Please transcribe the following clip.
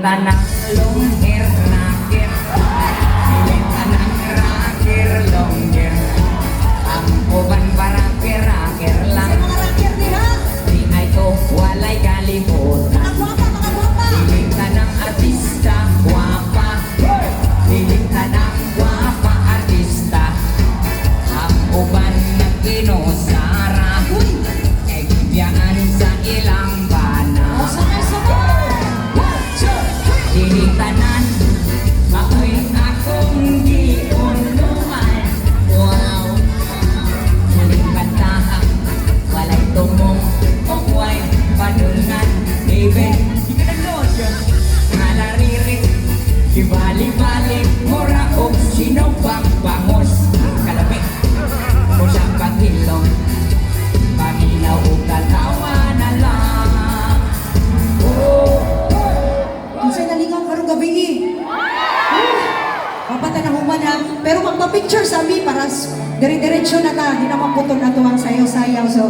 tanang longher rakir. Piling tanang rakir longher. Ang uban parakir-rakir lang. Sa mga rakir niya. Di ay to walay kalimutan. Mga gwapa, mga gwapa. Piling tanang artista guwapa. Piling tanang guwapa artista. Ang uban ng kinusara. Kay biyaan sa ilang bana. O, sabay-sabay. Dinitanan, maoy akong giunuman. Wow! Muling kantahan, walay tumong, kukway, padungan, baby. Di ka naglood yun. Malaririk, ibalik-balik, mura o sino bang bangos. Kalapit, o siyang patilong, paminaw o katawa na lang. Oh! Kung sa'y nalingaw karong gabi eh. Papata na human ha. Pero magpa-picture sa mi para dire-diretso na ta. Di naman putol na to ang sayaw-sayaw. So,